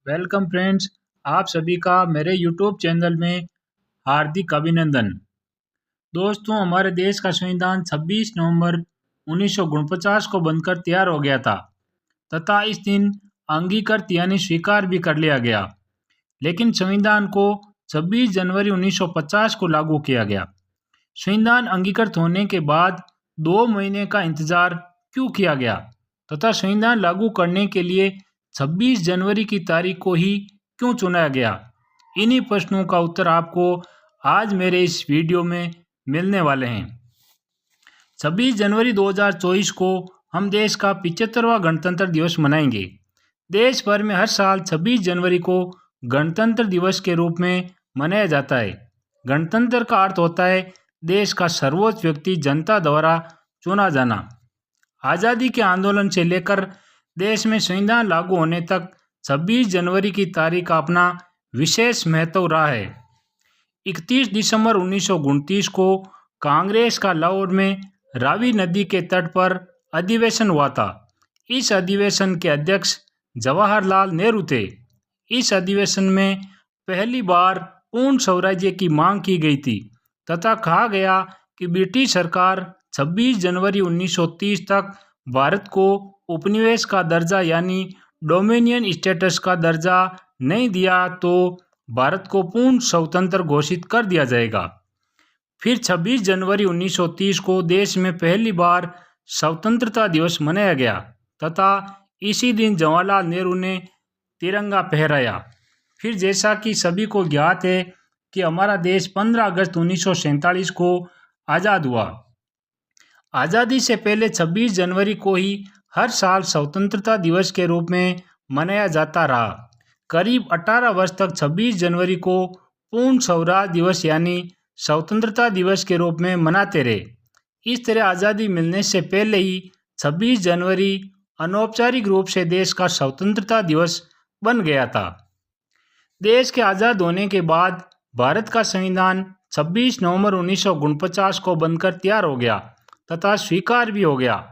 Welcome friends, आप सभी का मेरे यूट्यूब चैनल में हार्दिक अभिनंदन। दोस्तों, हमारे देश का संविधान 26 नवंबर 1949 को बनकर तैयार हो गया था तथा इस दिन अंगीकृत यानी स्वीकार भी कर लिया गया। लेकिन संविधान को 26 जनवरी 1950 को लागू किया गया। संविधान अंगीकृत होने के बाद 2 महीने का इंतजार क्यों किया गया तथा संविधान लागू करने के लिए 26 जनवरी की तारीख को ही क्यों चुना गया, इन्हीं प्रश्नों का उत्तर आपको आज मेरे इस वीडियो में मिलने वाले हैं। 26 जनवरी 2024 को हम देश का 75वां गणतंत्र दिवस मनाएंगे। देश भर में हर साल 26 जनवरी को गणतंत्र दिवस के रूप में मनाया जाता है। गणतंत्र का अर्थ होता है देश का सर्वोच्च व्यक्ति जनता द्वारा चुना जाना। आज़ादी के आंदोलन से लेकर देश में संविधान लागू होने तक 26 जनवरी की तारीख का अपना विशेष महत्व रहा है। 31 दिसंबर 1929 को कांग्रेस का लाहौर में रावी नदी के तट पर अधिवेशन हुआ था। इस अधिवेशन के अध्यक्ष जवाहरलाल नेहरू थे। इस अधिवेशन में पहली बार पूर्ण स्वराज्य की मांग की गई थी तथा कहा गया कि ब्रिटिश सरकार 26 जनवरी 1930 तक भारत को उपनिवेश का दर्जा यानी डोमिनियन स्टेटस का दर्जा नहीं दिया तो भारत को पूर्ण स्वतंत्र घोषित कर दिया जाएगा। फिर 26 जनवरी 1930 को देश में पहली बार स्वतंत्रता दिवस मनाया गया तथा इसी दिन जवाहरलाल नेहरू ने तिरंगा फहराया। फिर जैसा कि सभी को ज्ञात है कि हमारा देश 15 अगस्त 1947 को आज़ाद हुआ। आज़ादी से पहले 26 जनवरी को ही हर साल स्वतंत्रता दिवस के रूप में मनाया जाता रहा। करीब 18 वर्ष तक 26 जनवरी को पूर्ण स्वराज दिवस यानी स्वतंत्रता दिवस के रूप में मनाते रहे। इस तरह आज़ादी मिलने से पहले ही 26 जनवरी अनौपचारिक रूप से देश का स्वतंत्रता दिवस बन गया था। देश के आज़ाद होने के बाद भारत का संविधान 26 नवंबर 1949 को बनकर तैयार हो गया तथा स्वीकार भी हो गया।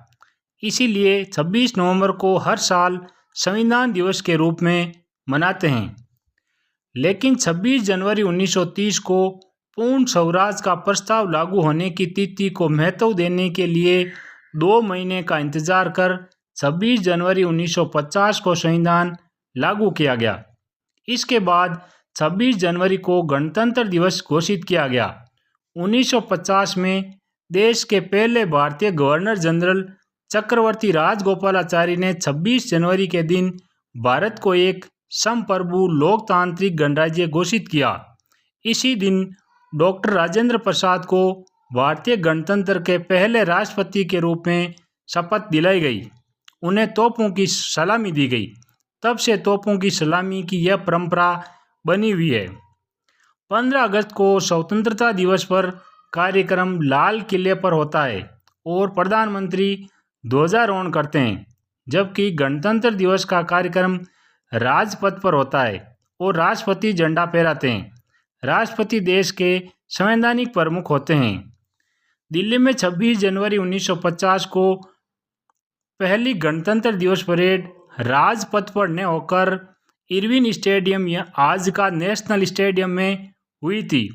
इसीलिए 26 नवंबर को हर साल संविधान दिवस के रूप में मनाते हैं। लेकिन 26 जनवरी 1930 को पूर्ण स्वराज का प्रस्ताव लागू होने की तिथि को महत्व देने के लिए 2 महीने का इंतजार कर 26 जनवरी 1950 को संविधान लागू किया गया। इसके बाद 26 जनवरी को गणतंत्र दिवस घोषित किया गया। 1950 में देश के पहले भारतीय गवर्नर जनरल चक्रवर्ती राजगोपालाचारी ने 26 जनवरी के दिन भारत को एक संप्रभु लोकतांत्रिक गणराज्य घोषित किया। इसी दिन डॉक्टर राजेंद्र प्रसाद को भारतीय गणतंत्र के पहले राष्ट्रपति के रूप में शपथ दिलाई गई। उन्हें तोपों की सलामी दी गई। तब से तोपों की सलामी की यह परंपरा बनी हुई है। 15 अगस्त को स्वतंत्रता दिवस पर कार्यक्रम लाल किले पर होता है और प्रधानमंत्री ध्वजारोहण करते हैं, जबकि गणतंत्र दिवस का कार्यक्रम राजपथ पर होता है और राष्ट्रपति झंडा फहराते हैं। राष्ट्रपति देश के संवैधानिक प्रमुख होते हैं। दिल्ली में 26 जनवरी 1950 को पहली गणतंत्र दिवस परेड राजपथ पर न होकर इरविन स्टेडियम या आज का नेशनल स्टेडियम में हुई थी।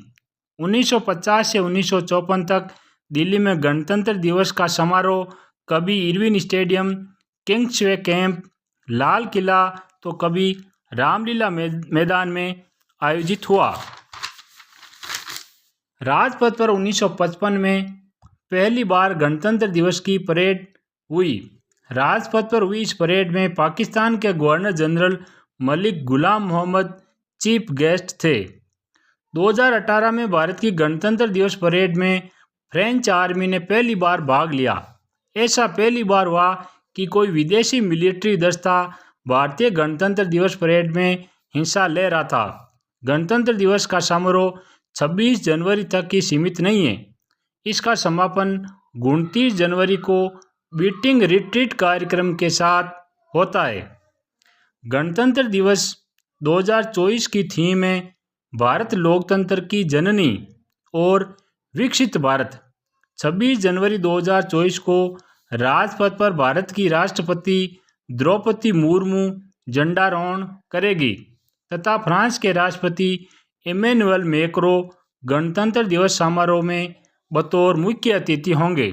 1950 से 1954 तक दिल्ली में गणतंत्र दिवस का समारोह कभी Irwin stadium, Kingsway camp, Lal Qila तो कभी रामलीला मैदान में आयोजित हुआ। राजपथ पर 1955 में पहली बार गणतंत्र दिवस की परेड हुई। राजपथ पर हुई इस परेड में पाकिस्तान के गवर्नर जनरल मलिक गुलाम मोहम्मद चीफ गेस्ट थे। 2018 में भारत की गणतंत्र दिवस परेड में फ्रेंच आर्मी ने पहली बार भाग लिया। ऐसा पहली बार हुआ कि कोई विदेशी मिलिट्री दस्ता भारतीय गणतंत्र दिवस परेड में हिस्सा ले रहा था। गणतंत्र दिवस का समारोह 26 जनवरी तक ही सीमित नहीं है। इसका समापन 29 जनवरी को बीटिंग रिट्रीट कार्यक्रम के साथ होता है। गणतंत्र दिवस 2024 की थीम है भारत लोकतंत्र की जननी और विकसित भारत। 26 जनवरी 2024 को राजपथ पर भारत की राष्ट्रपति द्रौपदी मुर्मू, झंडारोहण करेगी तथा फ्रांस के राष्ट्रपति इमैनुअल मैक्रों गणतंत्र दिवस समारोह में बतौर मुख्य अतिथि होंगे।